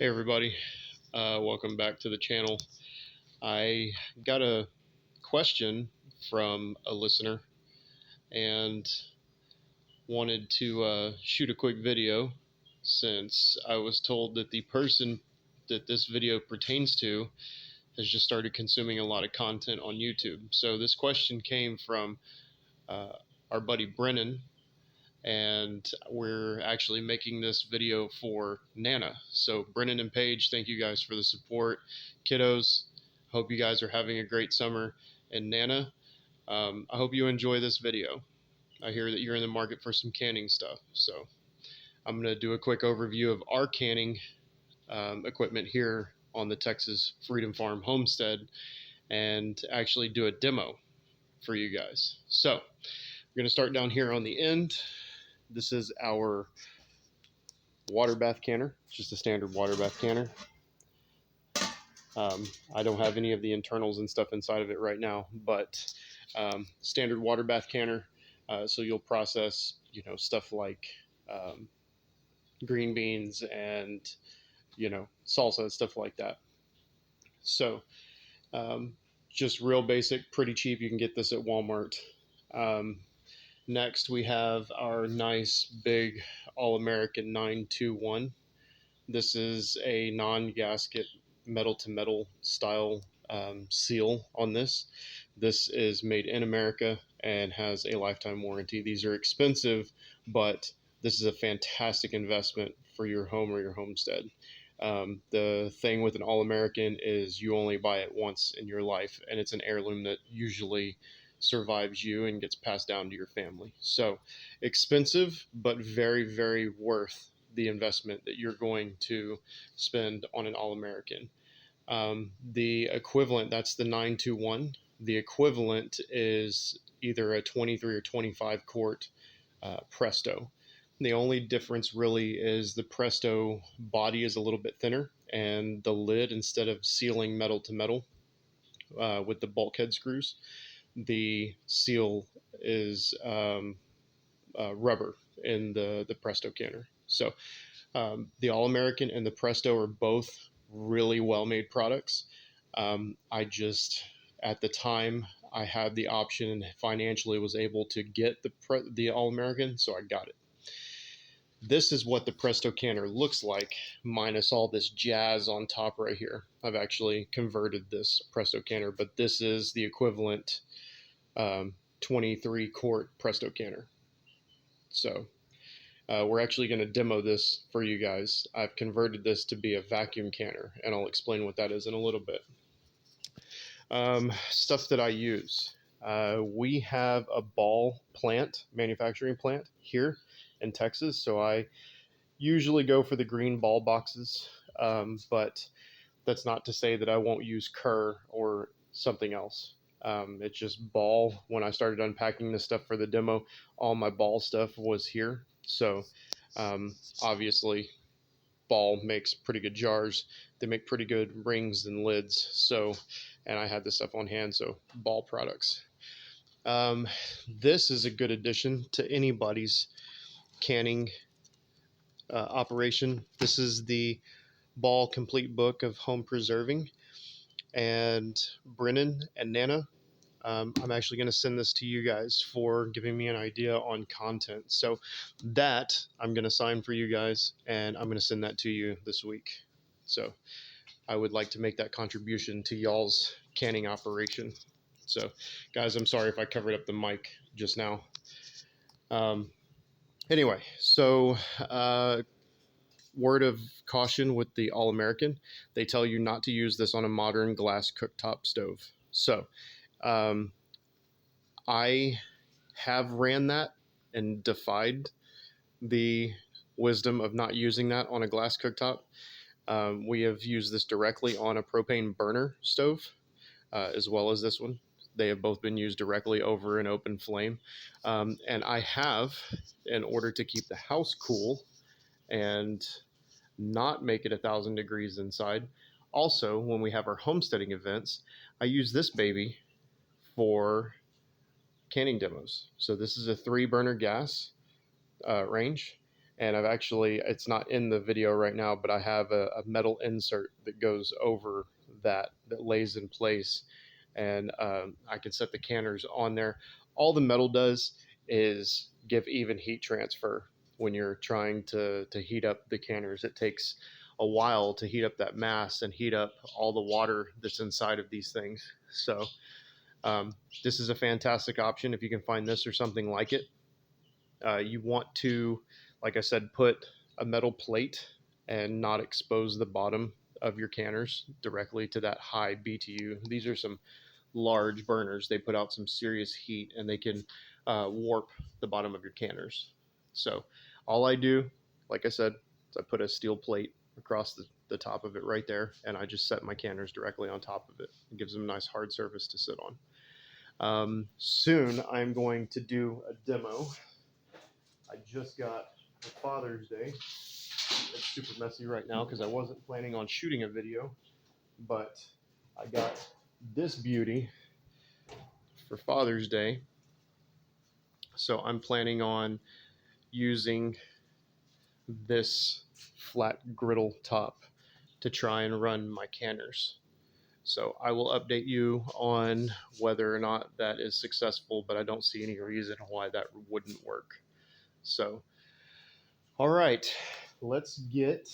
Hey everybody, welcome back to the channel. I got a question from a listener and wanted to shoot a quick video since I was told that the person that this video pertains to has just started consuming a lot of content on YouTube. So this question came from our buddy Brennan, and we're actually making this video for Nana. So Brennan and Paige, thank you guys for the support. Kiddos, hope you guys are having a great summer. And Nana, I hope you enjoy this video. I hear that you're in the market for some canning stuff, so I'm going to do a quick overview of our canning equipment here on the Texas Freedom Farm homestead and actually do a demo for you guys. So we're going to start down here on the end. This is our water bath canner, just a standard water bath canner. I don't have any of the internals and stuff inside of it right now, but standard water bath canner. So you'll process, stuff like green beans and, salsa, stuff like that. So just real basic, pretty cheap. You can get this at Walmart. Next, we have our nice big All-American 921. This is a non-gasket metal-to-metal style seal on this. This is made in America and has a lifetime warranty. These are expensive, but this is a fantastic investment for your home or your homestead. The thing with an All-American is you only buy it once in your life, and it's an heirloom that usually survives you and gets passed down to your family. So expensive, but very, very worth the investment that you're going to spend on an All-American. The equivalent, that's the 921. The equivalent is either a 23 or 25 quart Presto. The only difference really is the Presto body is a little bit thinner, and the lid, instead of sealing metal to metal with the bulkhead screws, the seal is rubber in the Presto canner. So the All-American and the Presto are both really well-made products. I just, at the time, I had the option and financially was able to get the All-American, so I got it. This is what the Presto canner looks like, minus all this jazz on top right here. I've actually converted this Presto canner, but this is the equivalent 23 quart Presto canner. So we're actually going to demo this for you guys. I've converted this to be a vacuum canner, and I'll explain what that is in a little bit. Stuff that I use. We have a ball plant, manufacturing plant here in Texas, so I usually go for the green ball boxes, but that's not to say that I won't use Kerr or something else. It's just ball. When I started unpacking this stuff for the demo, all my ball stuff was here. So obviously ball makes pretty good jars. They make pretty good rings and lids. So, and I had this stuff on hand, so ball products. This is a good addition to anybody's canning operation. This is the Ball Complete Book of Home Preserving. And Brennan and Nana, I'm actually going to send this to you guys for giving me an idea on content. So that I'm going to sign for you guys, and I'm going to send that to you this week. So I would like to make that contribution to y'all's canning operation. So guys, I'm sorry if I covered up the mic just now. Anyway, so word of caution with the All-American, they tell you not to use this on a modern glass cooktop stove. So I have ran that and defied the wisdom of not using that on a glass cooktop. We have used this directly on a propane burner stove, as well as this one. They have both been used directly over an open flame. And I have, in order to keep the house cool and not make it 1,000 degrees inside, also, when we have our homesteading events, I use this baby for canning demos. So this is a 3-burner gas range, And I've actually, it's not in the video right now, but I have a metal insert that goes over that lays in place, and I can set the canners on there. All the metal does is give even heat transfer when you're trying to heat up the canners. It takes a while to heat up that mass and heat up all the water that's inside of these things. So this is a fantastic option if you can find this or something like it. You want to, like I said, put a metal plate and not expose the bottom of your canners directly to that high BTU. These are some large burners. They put out some serious heat, and they can warp the bottom of your canners. So all I do, like I said, is I put a steel plate across the top of it right there, and I just set my canners directly on top of it. It gives them a nice hard surface to sit on. Soon I'm going to do a demo. I just got for Father's Day. It's super messy right now because I wasn't planning on shooting a video, but I got this beauty for Father's Day. So I'm planning on using this flat griddle top to try and run my canners. So I will update you on whether or not that is successful, but I don't see any reason why that wouldn't work. So, all right, let's get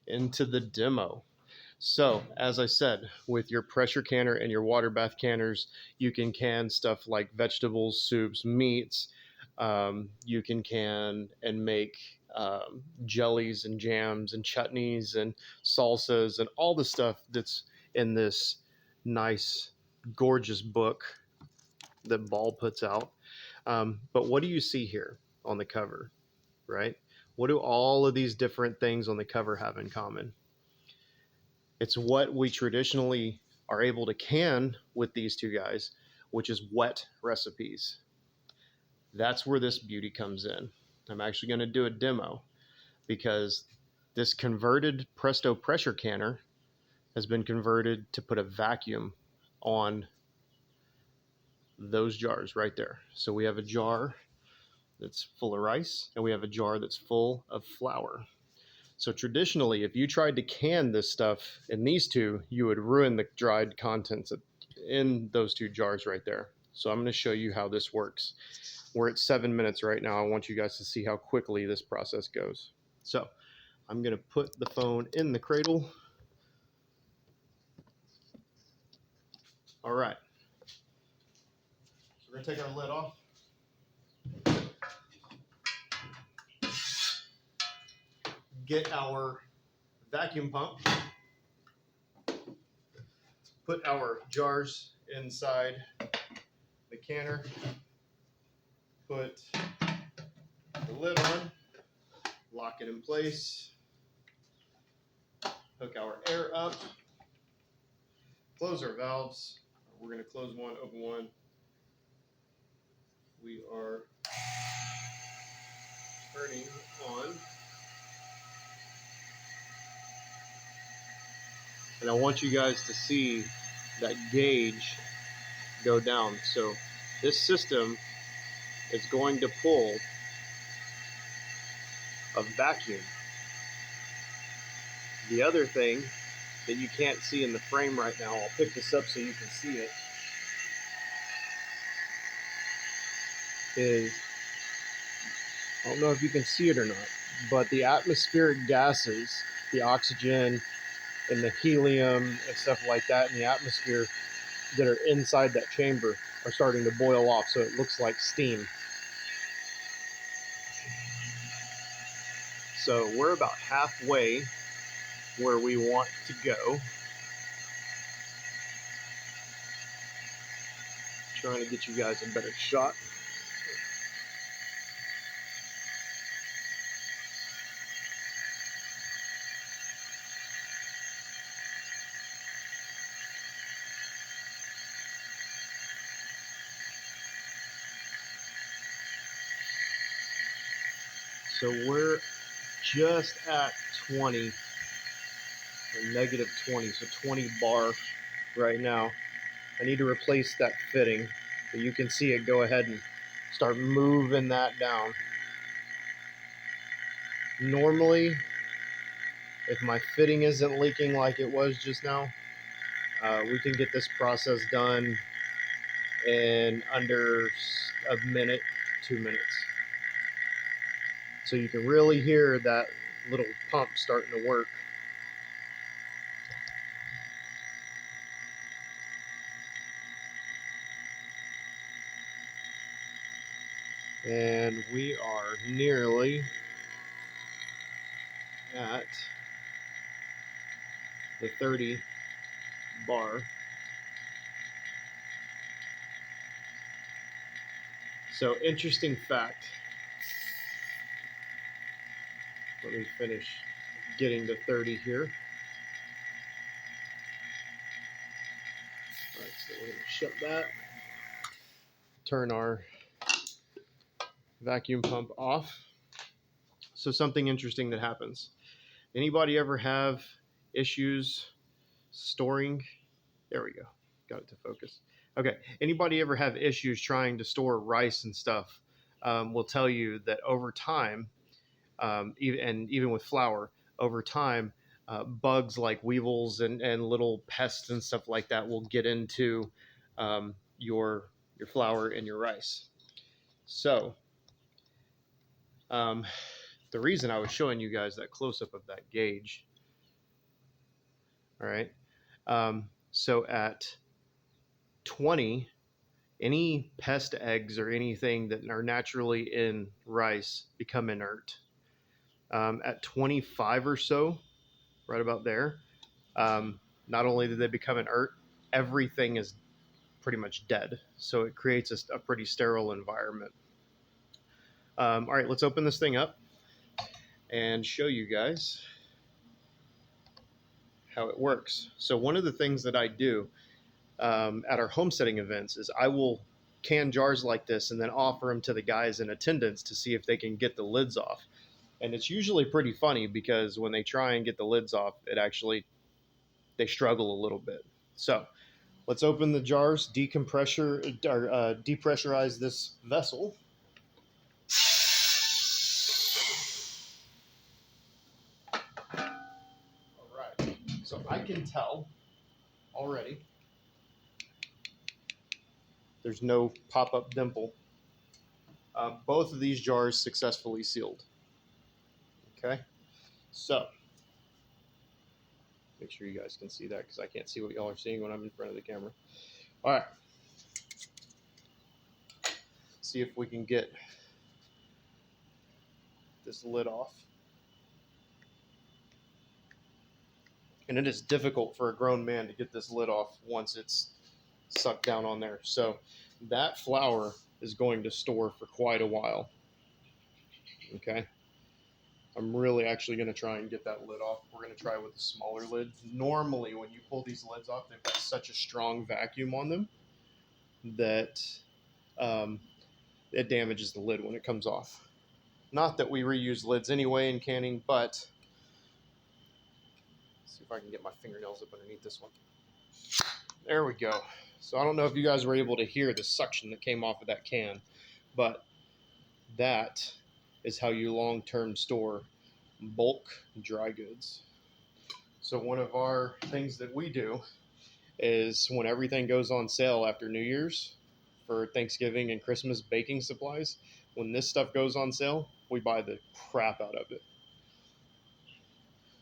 into the demo. So, as I said, with your pressure canner and your water bath canners, you can can stuff like vegetables, soups, meats. You can can and make jellies and jams and chutneys and salsas and all the stuff that's in this nice, gorgeous book that Ball puts out. But what do you see here on the cover, right? What do all of these different things on the cover have in common? It's what we traditionally are able to can with these two guys, which is wet recipes. That's where this beauty comes in. I'm actually going to do a demo because this converted Presto pressure canner has been converted to put a vacuum on those jars right there. So we have a jar that's full of rice, and we have a jar that's full of flour. So traditionally, if you tried to can this stuff in these two, you would ruin the dried contents in those two jars right there. So I'm going to show you how this works. We're at 7 minutes right now. I want you guys to see how quickly this process goes. So I'm going to put the phone in the cradle. All right. So we're going to take our lid off. Get our vacuum pump. Put our jars inside the canner. Put the lid on. Lock it in place. Hook our air up. Close our valves. We're going to close one, open one. We are turning on. And I want you guys to see that gauge go down. So this system is going to pull a vacuum. The other thing that you can't see in the frame right now, I'll pick this up so you can see it, is, I don't know if you can see it or not, but the atmospheric gases, the oxygen and the helium and stuff like that in the atmosphere that are inside that chamber are starting to boil off, so it looks like steam. So we're about halfway where we want to go. Trying to get you guys a better shot. So we're just at 20, or negative 20, so 20 bar right now. I need to replace that fitting, but you can see it go ahead and start moving that down. Normally, if my fitting isn't leaking like it was just now, we can get this process done in under a minute, 2 minutes. So you can really hear that little pump starting to work. And we are nearly at the 30 bar. So interesting fact. Let me finish getting to 30 here. All right, so we're going to shut that. Turn our vacuum pump off. So something interesting that happens. Anybody ever have issues storing? There we go. Got it to focus. Okay. Anybody ever have issues trying to store rice and stuff? Will tell you that over time, even with flour, over time, bugs like weevils and little pests and stuff like that will get into your flour and your rice. So the reason I was showing you guys that close-up of that gauge, all right, so at 20, any pest eggs or anything that are naturally in rice become inert. At 25 or so, right about there, not only do they become inert, everything is pretty much dead. So it creates a pretty sterile environment. All right, let's open this thing up and show you guys how it works. So one of the things that I do at our homesteading events is I will can jars like this and then offer them to the guys in attendance to see if they can get the lids off. And it's usually pretty funny because when they try and get the lids off, they struggle a little bit. So let's open the jars, depressurize this vessel. All right, so I can tell already there's no pop-up dimple. Both of these jars successfully sealed. Okay, so make sure you guys can see that because I can't see what y'all are seeing when I'm in front of the camera. All right, see if we can get this lid off. And it is difficult for a grown man to get this lid off once it's sucked down on there. So that flour is going to store for quite a while. Okay. I'm really actually going to try and get that lid off. We're going to try with a smaller lid. Normally, when you pull these lids off, they've got such a strong vacuum on them that it damages the lid when it comes off. Not that we reuse lids anyway in canning, but let's see if I can get my fingernails up underneath this one. There we go. So I don't know if you guys were able to hear the suction that came off of that can, but that is how you long-term store bulk dry goods. So one of our things that we do is when everything goes on sale after New Year's for Thanksgiving and Christmas baking supplies, when this stuff goes on sale, we buy the crap out of it.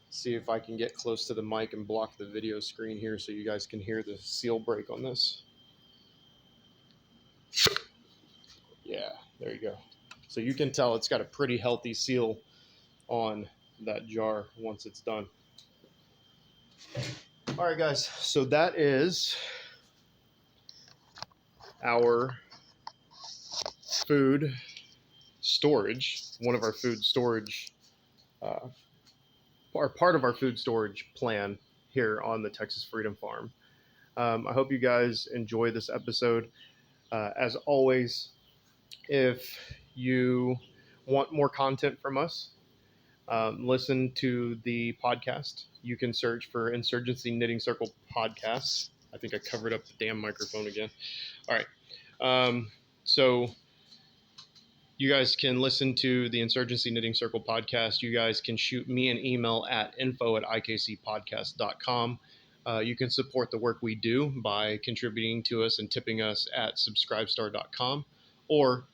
See if I can get close to the mic and block the video screen here so you guys can hear the seal break on this. Yeah, there you go. So you can tell it's got a pretty healthy seal on that jar once it's done. All right, guys, so that is our food storage, one of our food storage, or part of our food storage plan here on the Texas Freedom Farm. I hope you guys enjoy this episode. As always, if you want more content from us, listen to the podcast. You can search for Insurgency Knitting Circle Podcast. I think I covered up the damn microphone again. All right. So You guys can listen to the Insurgency Knitting Circle podcast. You guys can shoot me an email at info@ikcpodcast.com. You can support the work we do by contributing to us and tipping us at subscribestar.com, or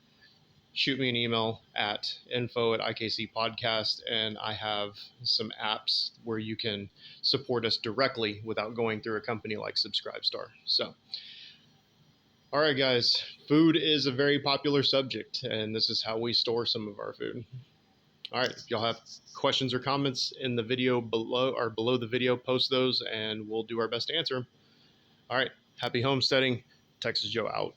shoot me an email at info@ikcpodcast, and I have some apps where you can support us directly without going through a company like Subscribestar. So, all right, guys, food is a very popular subject, and this is how we store some of our food. All right, if y'all have questions or comments in the video below or below the video, post those and we'll do our best to answer them. All right, happy homesteading. Texas Joe out.